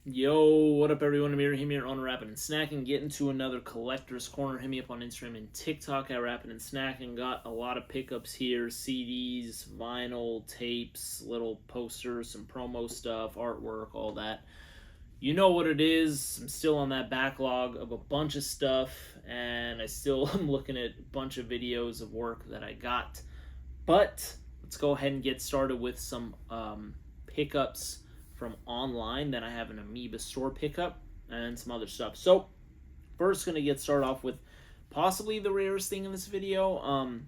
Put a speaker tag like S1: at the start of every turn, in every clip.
S1: Yo, what up, everyone? I'm here on Rapping and Snacking. Getting to another collector's corner. Hit me up on Instagram and TikTok at Rapping and Snacking. Got a lot of pickups here: CDs, vinyl, tapes, little posters, some promo stuff, artwork, all that. You know what it is. I'm still on that backlog of a bunch of stuff, and I still am looking at a bunch of videos of work that I got. But let's go ahead and get started with some pickups from online. Then I have an Amoeba store pickup and some other stuff. So first, going to get started off with possibly the rarest thing in this video.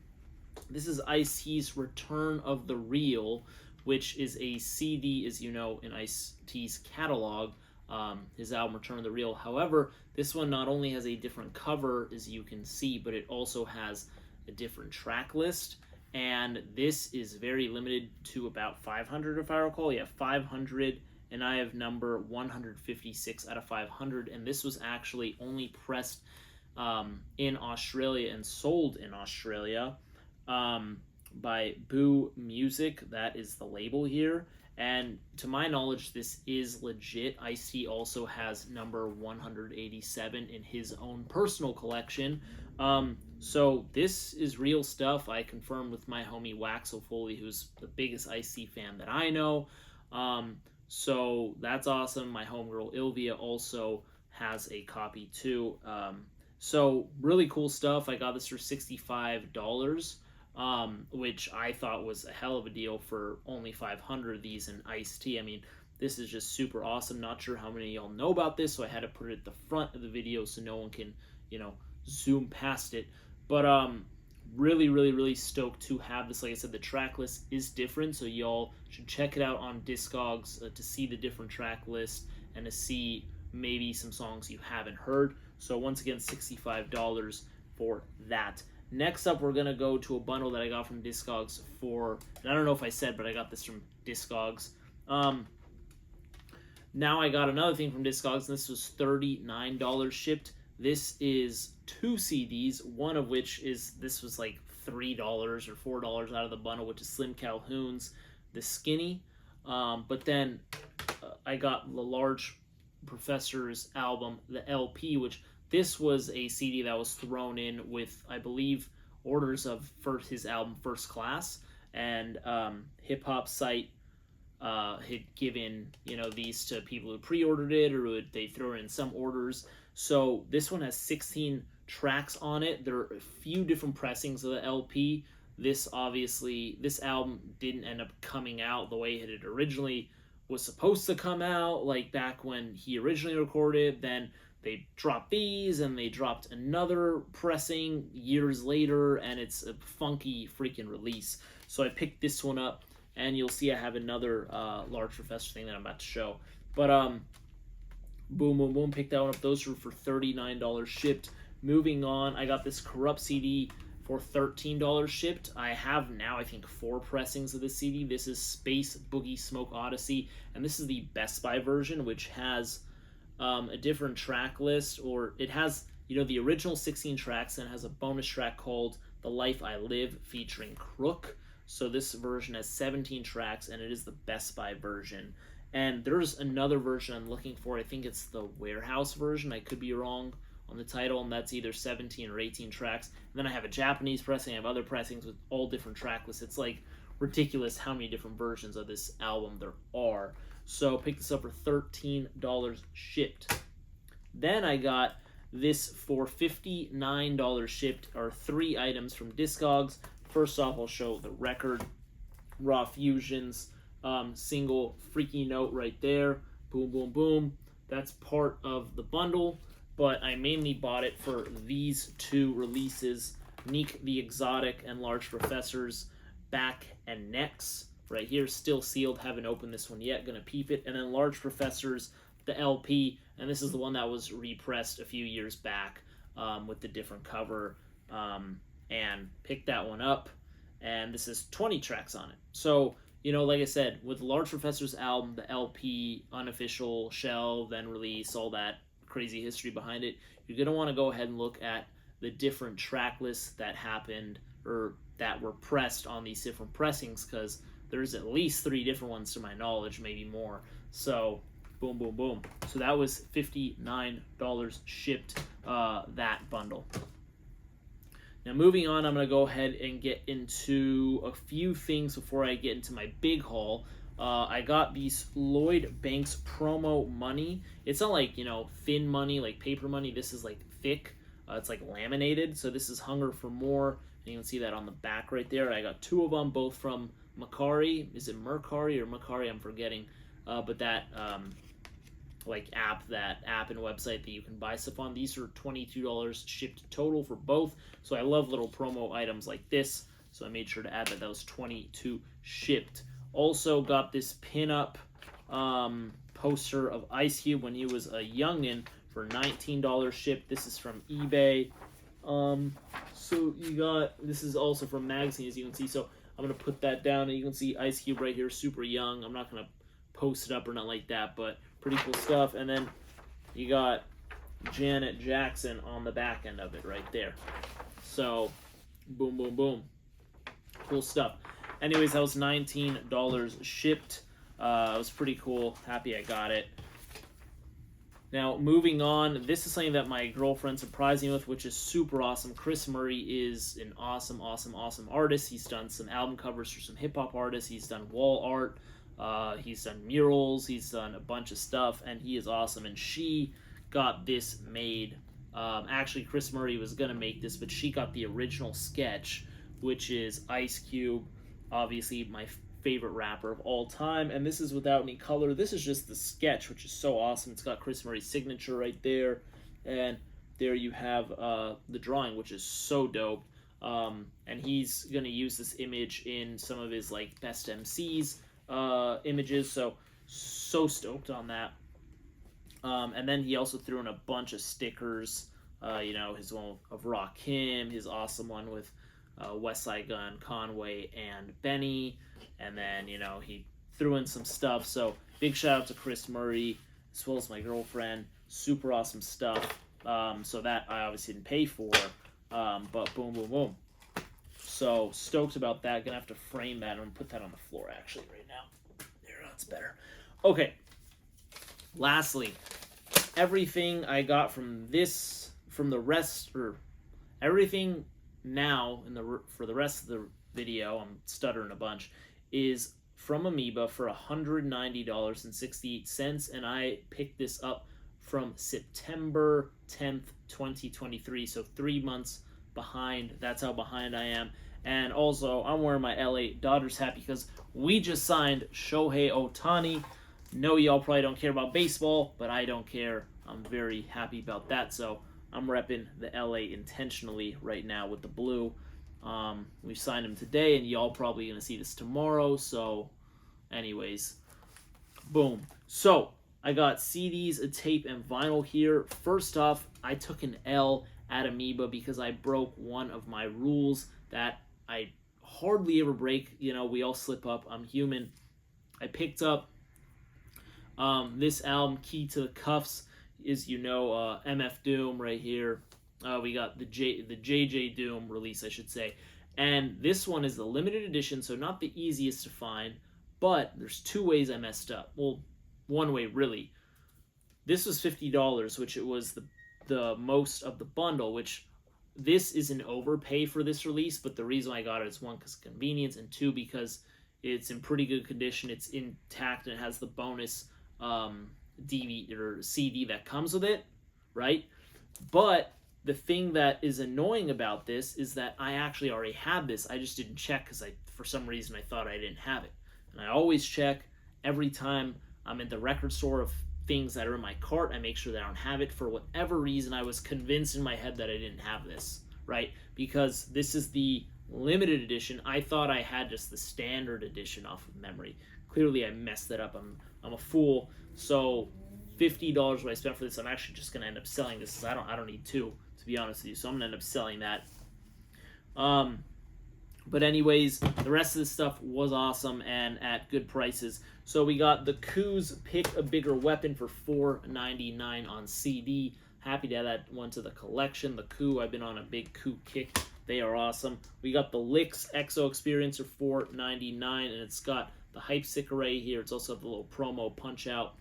S1: This is Ice-T's Return of the Real, which is a CD, as you know, in Ice-T's catalog, his album Return of the Real. However, this one not only has a different cover, as you can see, but it also has a different track list. And this is very limited to about 500, if I recall. Yeah, 500, and I have number 156 out of 500. And this was actually only pressed in Australia and sold in Australia by Boo Music. That is the label here. And to my knowledge, this is legit. Ice-T also has number 187 in his own personal collection. So this is real stuff. I confirmed with my homie Waxel Foley, who's the biggest Ice-T fan that I know. So that's awesome. My homegirl Ilvia also has a copy too. So really cool stuff. I got this for $65. Which I thought was a hell of a deal for only 500 of these in Ice-T. I mean, this is just super awesome. Not sure how many of y'all know about this, so I had to put it at the front of the video so no one can, zoom past it. But really stoked to have this. Like I said, the track list is different, so y'all should check it out on Discogs to see the different track list and to see maybe some songs you haven't heard. So once again, $65 for that. Next up, we're going to go to a bundle that I got from Discogs for, and I don't know if I said, but I got this from Discogs. Now I got another thing from Discogs, and this was $39 shipped. This is 2 CDs, one of which this was like $3 or $4 out of the bundle, which is Slim Calhoun's The Skinny. But then I got the Large Professor's album, the LP, which this was a CD that was thrown in with, I believe, orders of his album First Class, and Hip Hop Site had given these to people who pre-ordered it, or they throw it in some orders. So this one has 16 tracks on it. There are a few different pressings of the LP. This album didn't end up coming out the way it had originally was supposed to come out, like back when he originally recorded. Then they dropped these, and they dropped another pressing years later, and it's a funky freaking release. So I picked this one up, and you'll see I have another Large Professor thing that I'm about to show. But boom, picked that one up. Those were for $39 shipped. Moving on, I got this Corrupt CD for $13 shipped. I have now, I think, 4 pressings of this CD. This is Space Boogie Smoke Odyssey, and this is the Best Buy version, which has a different track list, or it has the original 16 tracks, and it has a bonus track called The Life I Live featuring Crook. So this version has 17 tracks, and it is the Best Buy version. And there's another version I'm looking for. I think it's the Warehouse version. I could be wrong on the title, and that's either 17 or 18 tracks. And then I have a Japanese pressing. I have other pressings with all different track lists. It's like ridiculous how many different versions of this album there are. So picked this up for $13 shipped. Then I got this for $59 shipped, or 3 items from Discogs. First off, I'll show the record. Raw Fusions single Freaky Note right there. Boom. That's part of the bundle, but I mainly bought it for these 2 releases: Neek the Exotic and Large Professor's Back and Necks. Right here, still sealed, haven't opened this one yet, gonna peep it. And then Large Professor's the LP, and this is the one that was repressed a few years back with the different cover, and picked that one up, and this is 20 tracks on it. So like I said, with Large Professor's album, the LP, unofficial, shelved, then release, all that crazy history behind it, you're gonna want to go ahead and look at the different track lists that happened, or that were pressed on these different pressings, because there's at least 3 different ones to my knowledge, maybe more. So Boom, boom, boom. So that was $59 shipped, that bundle. Now moving on, I'm going to go ahead and get into a few things before I get into my big haul. I got these Lloyd Banks promo money. It's not like, thin money, like paper money. This is like thick. It's like laminated. So this is Hunger for More. And you can see that on the back right there. I got 2 of them, both from Macari. Is it Mercari or Macari? I'm forgetting. But that app and website that you can buy stuff on. These are $22 shipped total for both. So I love little promo items like this. So I made sure to add that was $22 shipped. Also got this pin-up poster of Ice Cube when he was a youngin' for $19 shipped. This is from eBay. So you got, this is also from magazine, as you can see. So I'm going to put that down, and you can see Ice Cube right here, super young. I'm not going to post it up or not like that, but pretty cool stuff. And then you got Janet Jackson on the back end of it right there. So boom, boom, boom. Cool stuff. Anyways, that was $19 shipped. It was pretty cool. Happy I got it. Now, moving on, this is something that my girlfriend surprised me with, which is super awesome. Chris Murray is an awesome, awesome, awesome artist. He's done some album covers for some hip-hop artists. He's done wall art. He's done murals. He's done a bunch of stuff, and he is awesome. And she got this made. Actually, Chris Murray was going to make this, but she got the original sketch, which is Ice Cube, obviously my favorite rapper of all time, and this is without any color. This is just the sketch, which is so awesome. It's got Chris Murray's signature right there, and there you have the drawing, which is so dope. And he's gonna use this image in some of his like best MCs images, so stoked on that. And then he also threw in a bunch of stickers, his one of Rakim, his awesome one with Westside Gun, Conway, and Benny. And then, he threw in some stuff. So big shout out to Chris Murray, as well as my girlfriend. Super awesome stuff. So that I obviously didn't pay for. But boom, boom, boom. So stoked about that. Gonna have to frame that. I'm gonna put that on the floor actually right now. There, that's better. Okay. Lastly, everything I got from everything now for the rest of the video, I'm stuttering a bunch, is from Amoeba for $190.68, and I picked this up from September 10th, 2023, so 3 months behind. That's how behind I am. And also, I'm wearing my LA Dodgers hat because we just signed Shohei Ohtani. No, y'all probably don't care about baseball, but I don't care. I'm very happy about that, so I'm repping the LA intentionally right now with the blue. We signed him today, and y'all probably going to see this tomorrow. So, anyways, boom. So, I got CDs, a tape, and vinyl here. First off, I took an L at Amoeba because I broke one of my rules that I hardly ever break. We all slip up. I'm human. I picked up this album, Key to the Cuffs, is, MF Doom right here. We got the JJ Doom release, I should say. And this one is the limited edition, so not the easiest to find, but there's 2 ways I messed up. Well, one way, really. This was $50, which it was the most of the bundle, which this is an overpay for this release, but the reason I got it is 1, because convenience, and 2, because it's in pretty good condition. It's intact, and it has the bonus DVD or CD that comes with it, right? But the thing that is annoying about this is that I actually already had this. I just didn't check because for some reason I thought I didn't have it. And I always check every time I'm at the record store of things that are in my cart. I make sure that I don't have it. For whatever reason, I was convinced in my head that I didn't have this, right? Because this is the limited edition. I thought I had just the standard edition off of memory. Clearly, I messed that up. I'm a fool. So $50 what I spent for this, I'm actually just gonna end up selling this. I don't need 2, to be honest with you. So I'm gonna end up selling that. But anyways, the rest of this stuff was awesome and at good prices. So we got the Coos Pick a Bigger Weapon for $4.99 on CD. Happy to add that one to the collection. The Coup, I've been on a big Coup kick. They are awesome. We got the Licks EXO Experiencer for $4.99, and it's got the hype sticker right here. It's also the little promo punch out.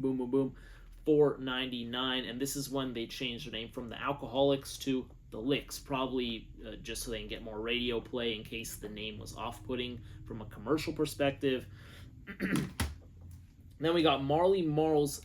S1: Boom, boom, boom. $4.99, and this is when they changed their name from the Alcoholics to the Licks, probably just so they can get more radio play in case the name was off-putting from a commercial perspective. Then we got Marley Marl's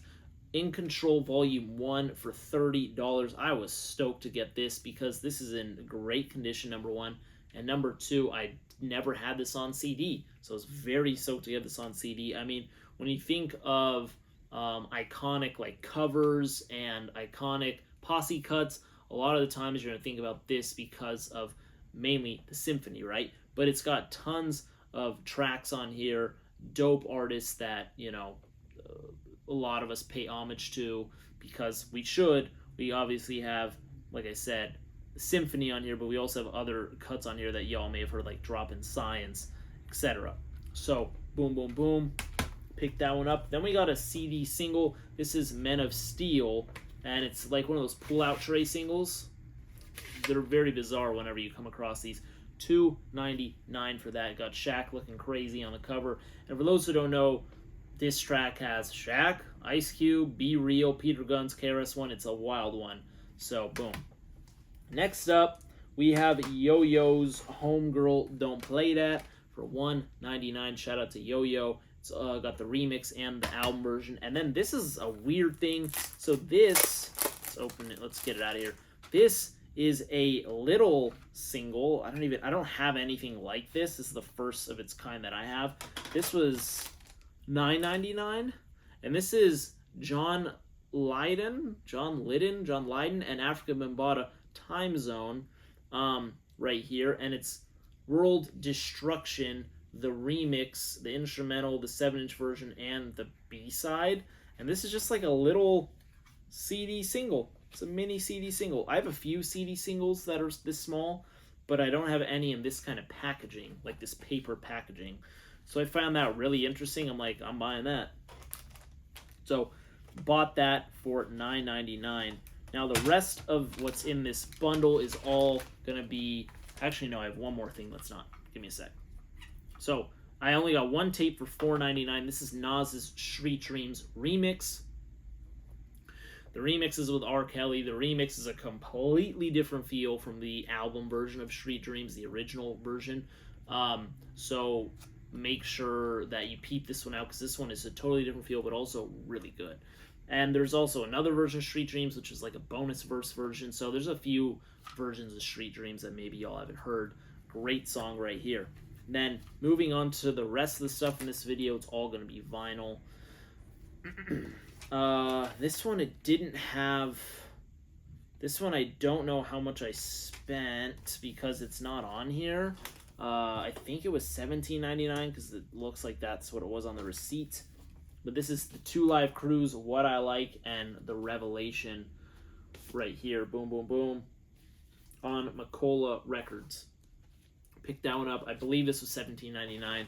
S1: In Control Volume 1 for $30. I was stoked to get this because this is in great condition, number one, and number two, I never had this on CD, so I was very stoked to get this on CD. I mean, when you think of iconic like covers and iconic posse cuts, a lot of the times you're going to think about this because of mainly the symphony, right? But it's got tons of tracks on here, dope artists that, you know, a lot of us pay homage to because we should. We obviously have, like I said, the symphony on here, but we also have other cuts on here that y'all may have heard, like Drop in Science, etc. So, boom, boom, boom. Pick that one up. Then we got a CD single. This is Men of Steel, and it's like one of those pull-out tray singles. They're very bizarre whenever you come across these. $2.99 for that. Got Shaq looking crazy on the cover. And for those who don't know, this track has Shaq, Ice Cube, Be Real, Peter Gunn's KRS-One. It's a wild one. So, boom. Next up, we have Yo-Yo's Homegirl Don't Play That for $1.99. Shout out to Yo-Yo. It's got the remix and the album version. And then this is a weird thing. So this, let's open it. Let's get it out of here. This is a little single. I don't have anything like this. This is the first of its kind that I have. This was $9.99, and this is John Lydon, and Africa Bambaataa Time Zone, right here, and it's World Destruction, the remix, the instrumental, the 7-inch version, and the B-side, and this is just like a little CD single. It's a mini CD single. I have a few CD singles that are this small, but I don't have any in this kind of packaging, like this paper packaging. So I found that really interesting. I'm like, I'm buying that. So bought that for $9.99. Now the rest of what's in this bundle is all going to be... Actually, no, I have one more thing. Let's not. Give me a sec. So I only got one tape for $4.99. This is Nas's Street Dreams remix. The remix is with R. Kelly. The remix is a completely different feel from the album version of Street Dreams, the original version. So make sure that you peep this one out because this one is a totally different feel, but also really good. And there's also another version of Street Dreams, which is like a bonus verse version. So there's a few versions of Street Dreams that maybe y'all haven't heard. Great song right here. Then moving on to the rest of the stuff in this video, it's all going to be vinyl. This one it didn't have. This one I don't know how much I spent because it's not on here. I think it was $17.99 because it looks like that's what it was on the receipt. But this is the Two Live Crews, What I Like, and The Revelation right here. Boom, boom, boom. On Macola Records. Picked that one up. I believe this was $17.99.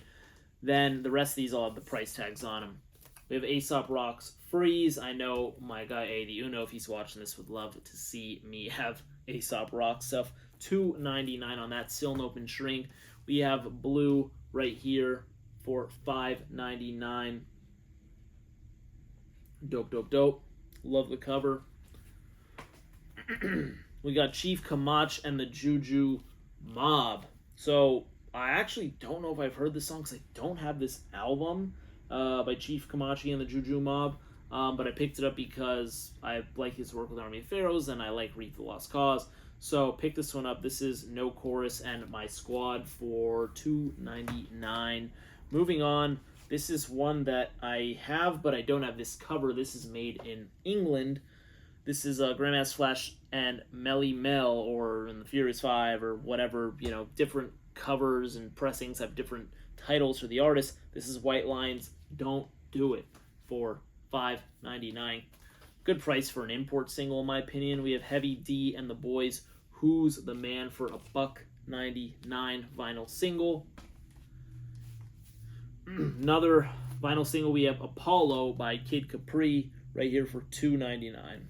S1: Then the rest of these all have the price tags on them. We have Aesop Rock's Freeze. I know my guy A.D. Uno, if he's watching this, would love to see me have Aesop Rock stuff. $2.99 on that. Still an open shrink. We have Blue right here for $5.99. Dope, dope, dope. Love the cover. We got Chief Kamach and the Juju Mob. So I actually don't know if I've heard this song because I don't have this album by Chief Kamach and the Juju Mob. But I picked it up because I like his work with Army of Pharaohs and I like Reap the Lost Cause. So pick this one up. This is No Chorus and My Squad for $2.99. Moving on, this is one that I have, but I don't have this cover. This is made in England. This is Grandmaster Flash and Melly Mel, or in the Furious 5, or whatever, you know, different covers and pressings have different titles for the artist. This is White Lines, Don't Do It for $5.99. Good price for an import single, in my opinion. We have Heavy D and the Boys, Who's the Man for $1.99 vinyl single. Another vinyl single, we have Apollo by Kid Capri right here for $2.99.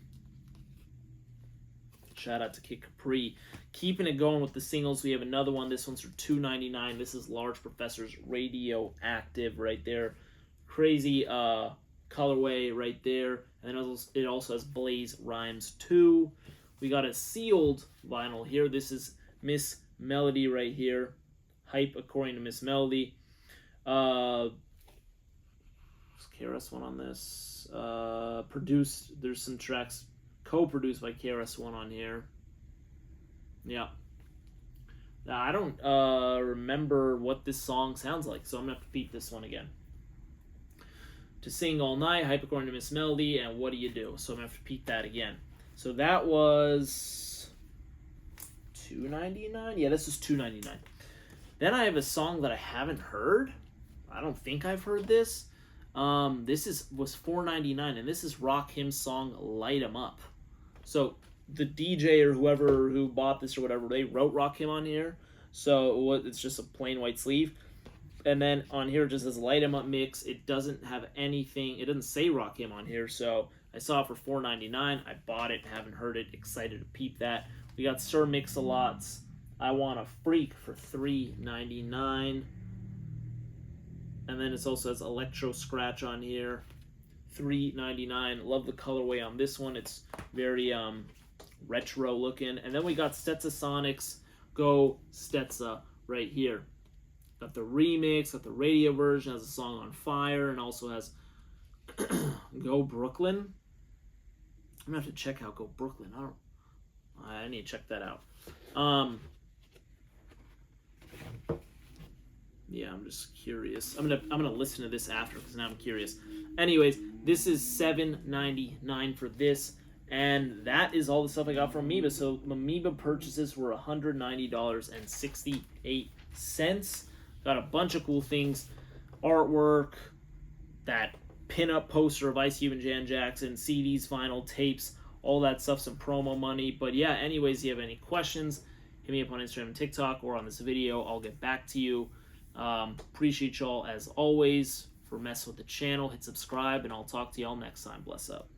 S1: Shout out to Kid Capri. Keeping it going with the singles, we have another one. This one's for $2.99. This is Large Professor's Radioactive right there. Crazy colorway right there. And then it also has Blaze Rhymes 2. We got a sealed vinyl here. This is Miss Melody right here. Hype according to Miss Melody. KRS One on this. Produced, there's some tracks co-produced by KRS One on here. Yeah. Now, I don't remember what this song sounds like, so I'm going to have to peep this one again. To Sing All Night, Hype according to Miss Melody, and What Do You Do? So I'm going to have to peep that again. So that was $2.99? Yeah, this is $2.99. Then I have a song that I haven't heard. I don't think I've heard this. This was $4.99, and this is Rakim's song Light 'Em Up. So the DJ or whoever who bought this or whatever, they wrote Rakim on here. So it's just a plain white sleeve. And then on here it just says Light 'Em Up Mix. It doesn't have anything. It doesn't say Rakim on here. So I saw it for $4.99. I bought it. Haven't heard it. Excited to peep that. We got Sir Mix-a-Lot's I Want a Freak for $3.99. And then it also has Electro Scratch on here. $3.99. Love the colorway on this one. It's very retro looking. And then we got Stetsasonics Go Stetsa right here. Got the remix, got the radio version, has a song on Fire, and also has Go Brooklyn. I'm gonna have to check out Go Brooklyn. I need to check that out. Yeah, I'm just curious. I'm gonna listen to this after because now I'm curious. Anyways, this is $7.99 for this, and that is all the stuff I got from Amoeba. So Amoeba purchases were $190.68. Got a bunch of cool things, artwork, that pin-up poster of Ice Cube and Jan Jackson, CDs, vinyl, tapes, all that stuff, some promo money. But yeah, anyways, if you have any questions, hit me up on Instagram and TikTok or on this video. I'll get back to you. Appreciate y'all as always for messing with the channel. Hit subscribe, and I'll talk to y'all next time. Bless up.